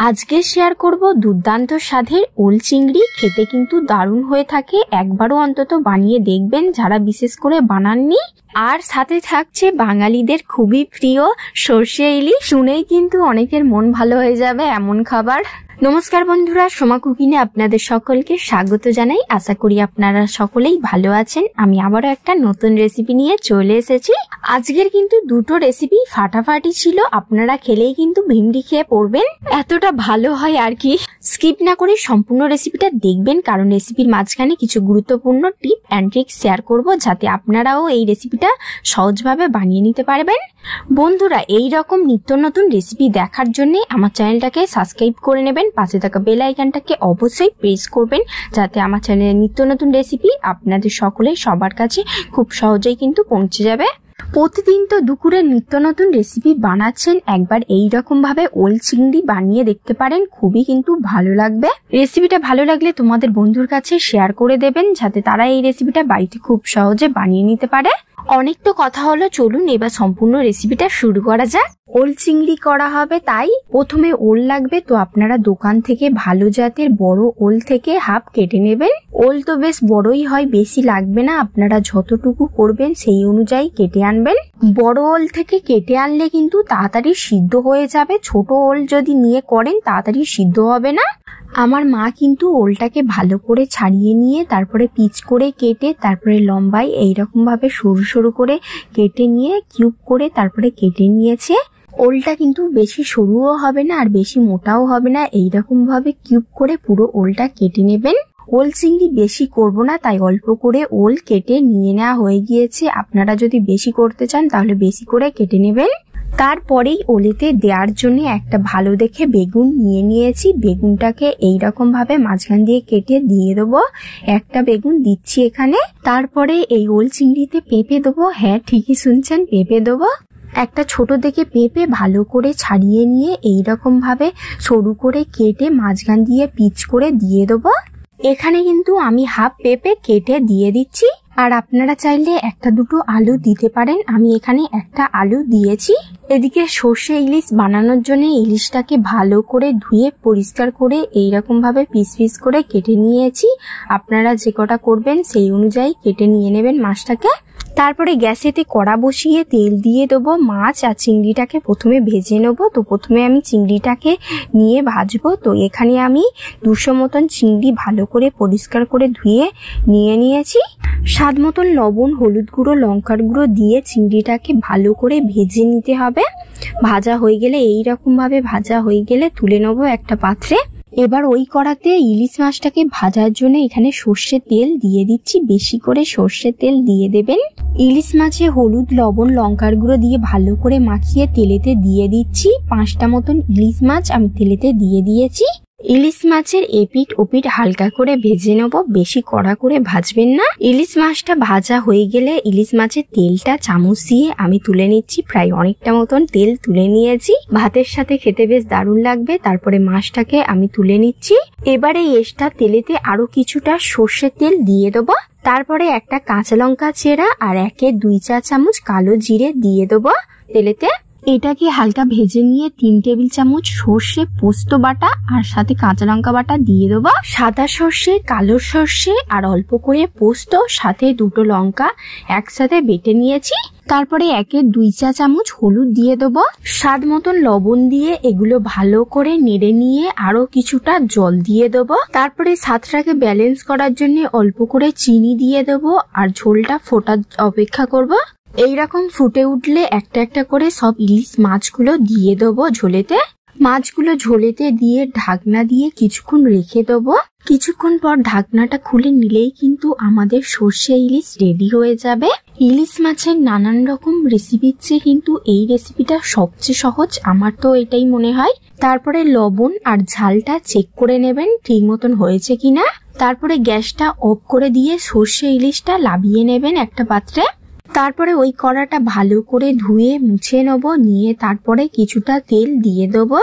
আজকে শেয়ার করব দুর্দান্ত স্বাদের ওল চিংড়ি। খেতে কিন্তু দারুণ হয়ে থাকে, একবারও অন্তত বানিয়ে দেখবেন যারা বিশেষ করে বানাননি। আর সাথে থাকছে বাঙালিদের খুবই প্রিয় সর্ষে ইলিশ। শুনেই কিন্তু অনেকের মন ভালো হয়ে যাবে এমন খাবার। নমস্কার বন্ধুরা, সোমা কুকিংয়ে আপনাদের সকলকে স্বাগত জানাই। আশা করি আপনারা সকলেই ভালো আছেন। আমি আবারও একটা নতুন রেসিপি নিয়ে চলে এসেছি। আজকের কিন্তু দুটো রেসিপি ফাটাফাটি ছিল, আপনারা খেলেই কিন্তু ভিন্ডি খেয়ে পড়বেন, এতটা ভালো হয় আর কি। স্কিপ না করে সম্পূর্ণ রেসিপিটা দেখবেন, কারণ রেসিপির মাঝখানে কিছু গুরুত্বপূর্ণ টিপ অ্যান্ড ট্রিক্স শেয়ার করব, যাতে আপনারাও এই রেসিপিটা সহজভাবে বানিয়ে নিতে পারবেন। বন্ধুরা, এই রকম নিত্য নতুন রেসিপি দেখার জন্য আমার চ্যানেলটাকে সাবস্ক্রাইব করে নেবেন, পাশে থাকা বেল আইকনটাকে অবশ্যই প্রেস করবেন, যাতে আমার চ্যানেলের নিত্য নতুন রেসিপি আপনাদের সকলেই সবার কাছে খুব সহজেই কিন্তু পৌঁছে যাবে। প্রতিদিন তো দুপুরে নিত্য নতুন রেসিপি বানাচ্ছেন, একবার এই রকম ভাবে ওল চিংড়ি বানিয়ে দেখতে পারেন, খুবই কিন্তু ভালো লাগবে। রেসিপিটা ভালো লাগলে তোমাদের বন্ধুর কাছে শেয়ার করে দেবেন, যাতে তারা এই রেসিপিটা বাড়িতে খুব সহজে বানিয়ে নিতে পারে। অনেক তো কথা হলো, চলুন এবার সম্পূর্ণ রেসিপিটা শুরু করা যাক। ওল চিংড়ি করা হবে, তাই প্রথমে ওল লাগবে। তো আপনারা দোকান থেকে ভালো জাতের বড় ওল থেকে হাফ কেটে নেবেন। ওল তো বেশ বড়ই হয়, বেশি লাগবে না, আপনারা যতটুকু করবেন সেই অনুযায়ী কেটে আনবেন। বড় ওল থেকে কেটে আনলে কিন্তু তাড়াতাড়ি সিদ্ধ হয়ে যাবে, ছোট ওল যদি নিয়ে করেন তাড়াতাড়ি সিদ্ধ হবে না। আমার মা কিন্তু ওলটাকে ভালো করে ছাড়িয়ে নিয়ে তারপরে পিচ করে কেটে তারপরে লম্বায় এইরকম ভাবে সরু সরু করে কেটে নিয়ে কিউব করে তারপরে কেটে নিয়েছে। ওলটা কিন্তু বেশি সরুও হবে না আর বেশি মোটাও হবে না, এইরকম ভাবে কিউব করে পুরো ওলটা কেটে নেবেন। ওল চিংড়ি বেশি করব না, তাই অল্প করে ওল কেটে নিয়ে নেওয়া হয়ে গিয়েছে। আপনারা যদি বেশি করতে চান তাহলে বেশি করে কেটে নেবেন। তারপরেই ওলেতে দেওয়ার জন্য একটা ভালো দেখে বেগুন নিয়ে নিয়েছি। বেগুনটাকে এইরকম ভাবে মাঝখান দিয়ে কেটে দিয়ে দেবো, একটা বেগুন দিচ্ছি এখানে। তারপরে এই ওল চিংড়িতে পেঁপে দেবো, হ্যাঁ ঠিকই শুনছেন, পেঁপে দেবো। একটা ছোট দেখে পেঁপে ভালো করে ছাড়িয়ে নিয়ে এইরকম ভাবে সরু করে কেটে মাঝখান দিয়ে পিচ করে দিয়ে দেবো। এখানে কিন্তু আমি হাফ পেঁপে কেটে দিয়ে দিচ্ছি, আর আপনারা চাইলে একটা দুটো আলু দিতে পারেন, আমি এখানে একটা আলু দিয়েছি। এদিকে সর্ষে ইলিশ বানানোর জন্য ইলিশটাকে ভালো করে ধুয়ে পরিষ্কার করে এইরকম ভাবে পিস পিস করে কেটে নিয়েছি। আপনারা যে কটা করবেন সেই অনুযায়ী কেটে নিয়ে নেবেন মাছটাকে। তারপরে গ্যাসেতে কড়া বসিয়ে তেল দিয়ে দেবো। মাছ আর চিংড়িটাকে প্রথমে ভেজে নেবো। তো প্রথমে আমি চিংড়িটাকে নিয়ে ভাজবো। তো এখানে আমি 200 মতন চিংড়ি ভালো করে পরিষ্কার করে ধুয়ে নিয়ে নিয়েছি। স্বাদ মতন লবণ, হলুদ গুঁড়ো, লঙ্কার গুঁড়ো দিয়ে চিংড়িটাকে ভালো করে ভেজে নিতে হবে। ভাজা হয়ে গেলে এইরকম ভাবে ভাজা হয়ে গেলে তুলে নেবো একটা পাত্রে। এবার ওই কড়াতে ইলিশ মাছটাকে ভাজার জন্য এখানে সর্ষের তেল দিয়ে দিচ্ছি, বেশি করে সর্ষের তেল দিয়ে দেবেন। ইলিশ মাছে হলুদ, লবণ, লঙ্কার গুঁড়ো দিয়ে ভালো করে মাখিয়ে তেলেতে দিয়ে দিচ্ছি। 5টা মতন ইলিশ মাছ আমি তেলেতে দিয়ে দিয়েছি। ইলিশ মাছের এপিট ওপিট হালকা করে ভেজে নেব, বেশি কড়া করে ভাজবেন না। ইলিশ মাছটা ভাজা হয়ে গেলে ইলিশ মাছের তেলটা চামচ দিয়ে আমি তুলে নিচ্ছি। প্রায় অনেকটা মতন তেল তুলে নিয়েছি, ভাতের সাথে খেতে বেশ দারুণ লাগবে। তারপরে মাছটাকে আমি তুলে নিচ্ছি। এবারে এক্সট্রা তেলেতে আরো কিছুটা সর্ষের তেল দিয়ে দেবো। তারপরে একটা কাঁচা লঙ্কা চেরা আর 1-2 চা চামচ কালো জিরে দিয়ে দেবো তেলেতে। এটাকে হালকা ভেজে নিয়ে 3 টেবিল চামচ সর্ষে পোস্ত বাটা আর সাথে কাঁচা লঙ্কা বাটা দিয়ে দেবো। সাদা সর্ষে, কালো সর্ষে আর অল্প করে পোস্ত, সাথে 2টো লঙ্কা একসাথে বেটে নিয়েছি। তারপরে 1-2 চা চামচ হলুদ দিয়ে দেবো। স্বাদ মতন লবণ দিয়ে এগুলো ভালো করে নেড়ে নিয়ে আরো কিছুটা জল দিয়ে দেবো। তারপরে স্বাদটাকে ব্যালেন্স করার জন্য অল্প করে চিনি দিয়ে দেবো আর ঝোলটা ফোটার অপেক্ষা করব। এইরকম ফুটে উঠলে একটা একটা করে সব ইলিশ মাছগুলো দিয়ে দেবো ঝোলেতে। মাছগুলো ঝোলেতে দিয়ে ঢাকনা দিয়ে কিছুক্ষণ রেখে দেবো। কিছুক্ষণ পর ঢাকনাটা খুলে নিলেই কিন্তু আমাদের সর্ষে ইলিশ রেডি হয়ে যাবে। ইলিশ মাছের নানান রকম রেসিপির চেয়ে কিন্তু এই রেসিপিটা সবচেয়ে সহজ, আমার তো এটাই মনে হয়। তারপরে লবণ আর ঝালটা চেক করে নেবেন ঠিক মতন হয়েছে কিনা। তারপরে গ্যাসটা অফ করে দিয়ে সর্ষে ইলিশটা নামিয়ে নেবেন একটা পাত্রে। তারপরে ওই কড়াটা ভালো করে ধুয়ে মুছে নেব, নিয়ে তারপরে কিছুটা তেল দিয়ে দেবো।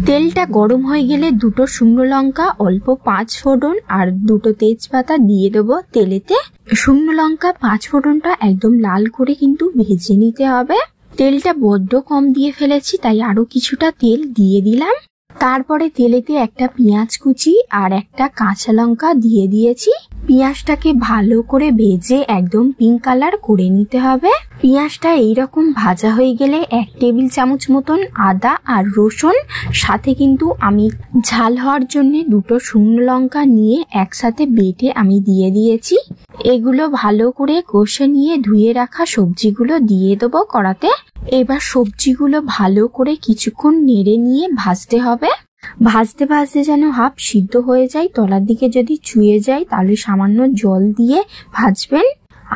তেলটা গরম হয়ে গেলে 2টো শুকনো লঙ্কা, অল্প 5 ফোড়ন আর 2টো তেজপাতা দিয়ে দেবো তেলেতে। শুকনো লঙ্কা 5 ফোড়নটা একদম লাল করে কিন্তু ভেজে নিতে হবে। তেলটা বড্ড কম দিয়ে ফেলেছি, তাই আরো কিছুটা তেল দিয়ে দিলাম। তারপরে তেলেতে একটা পেঁয়াজ কুচি আর একটা কাঁচা লঙ্কা দিয়ে দিয়েছি। পেঁয়াজটাকে ভালো করে ভেজে একদম পিঙ্ক কালার করে নিতে হবে। পেঁয়াজটা এইরকম ভাজা হয়ে গেলে 1 টেবিল চামচ মতন আদা আর রসুন, সাথে কিন্তু আমি ঝাল হওয়ার জন্য 2টো শুকনো লঙ্কা নিয়ে একসাথে বেটে আমি দিয়ে দিয়েছি। এগুলো ভালো করে কষে নিয়ে ধুয়ে রাখা সবজিগুলো দিয়ে দেবো কড়াতে। এবার সবজিগুলো ভালো করে কিছুক্ষণ নেড়ে নিয়ে ভাজতে হবে। ভাজতে ভাজতে যেন হাফ সিদ্ধ হয়ে যায়, তলার দিকে যদি চুয়ে যায় তাহলে সামান্য জল দিয়ে ভাজবেন।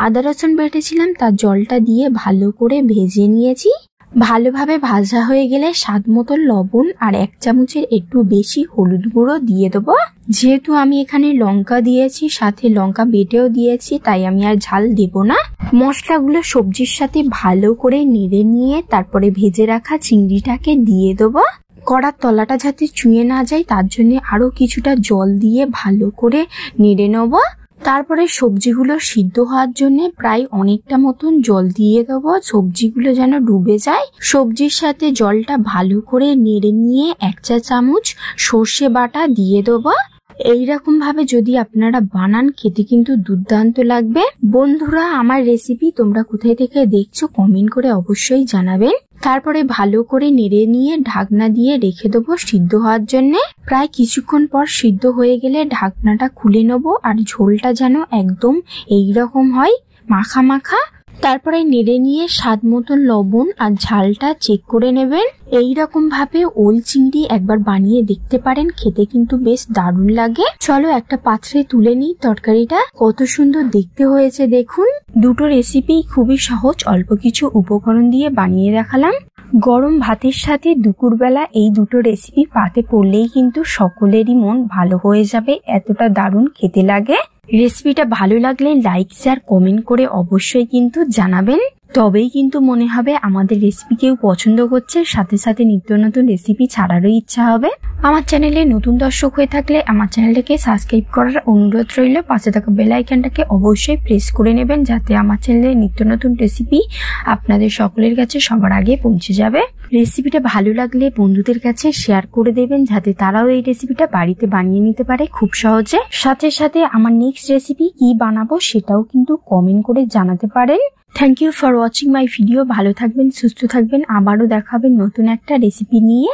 আদা রসুন বেটেছিলাম তার জলটা দিয়ে ভালো করে ভেজে নিয়েছি। ভালোভাবে ভাজা হয়ে গেলে স্বাদ মতো লবণ আর 1 চামচের একটু বেশি হলুদ গুঁড়ো দিয়ে দেবো। যেহেতু আমি এখানে লঙ্কা দিয়েছি, সাথে লঙ্কা বেটেও দিয়েছি, তাই আমি আর ঝাল দেব না। মশলাগুলো সবজির সাথে ভালো করে নেড়ে নিয়ে তারপরে ভেজে রাখা চিংড়িটাকে দিয়ে দেবো। কড়ার তলাটা যাতে চুয়ে না যায় তার জন্য আরো কিছুটা জল দিয়ে ভালো করে নেড়ে নেব। তারপরে সবজিগুলো সিদ্ধ হওয়ার জন্য প্রায় অনেকটা মতন জল দিয়ে দেবো, সবজিগুলো যেন ডুবে যায়। সবজির সাথে জলটা ভালো করে নেড়ে নিয়ে 1 চা চামচ সর্ষে বাটা দিয়ে দেবো। এইরকম ভাবে যদি আপনারা বানান খেতে কিন্তু দুর্দান্ত লাগবে। বন্ধুরা, আমার রেসিপি তোমরা কোথায় থেকে দেখছো কমেন্ট করে অবশ্যই জানাবেন। তারপরে ভালো করে নেড়ে নিয়ে ঢাকনা দিয়ে রেখে দেবো সিদ্ধ হওয়ার জন্য। প্রায় কিছুক্ষণ পর সিদ্ধ হয়ে গেলে ঢাকনাটা খুলে নেবো, আর ঝোলটা যেন একদম এইরকম হয়, মাখা মাখা। তারপরে নেড়ে নিয়ে স্বাদ মতো লবণ আর ঝালটা চেক করে নেবেন। এইরকম ভাবে ওল চিংড়ি একবার বানিয়ে দেখতে পারেন, খেতে কিন্তু বেশ দারুণ লাগে। চলো একটা পাত্রে তুলে নিই তরকারিটা। কত সুন্দর দেখতে হয়েছে দেখুন। দুটো রেসিপি খুবই সহজ, অল্প কিছু উপকরণ দিয়ে বানিয়ে দেখালাম। গরম ভাতের সাথে দুপুরবেলা এই দুটো রেসিপি পাতে পড়লেই কিন্তু সকলেরই মন ভালো হয়ে যাবে, এতটা দারুণ খেতে লাগে। রেসিপিটা ভালো লাগলে লাইক শেয়ার কমেন্ট করে অবশ্যই কিন্তু জানাবেন, তবেই কিন্তু মনে হবে আমাদের রেসিপি কেউ পছন্দ করছে, সাথে সাথে নিত্য নতুন রেসিপি ছাড়ারও ইচ্ছা হবে। আমার চ্যানেলে নতুন দর্শক হয়ে থাকলে আমার চ্যানেলটাকে সাবস্ক্রাইব করার অনুরোধ রইল। পাশে থাকা বেল আইকনটাকে অবশ্যই প্রেস করে নেবেন, যাতে আমার চ্যানেলে নিত্য নতুন রেসিপি আপনাদের সকলের কাছে সবার আগে পৌঁছে যাবে। রেসিপিটা ভালো লাগলে বন্ধুদের কাছে শেয়ার করে দেবেন, যাতে তারাও এই রেসিপিটা বাড়িতে বানিয়ে নিতে পারে খুব সহজে। সাথে সাথে আমার নেক্সট রেসিপি কি বানাবো সেটাও কিন্তু কমেন্ট করে জানাতে পারেন। Thank you for watching my video. ভালো থাকবেন, সুস্থ থাকবেন, আবারও দেখাবেন নতুন একটা রেসিপি নিয়ে।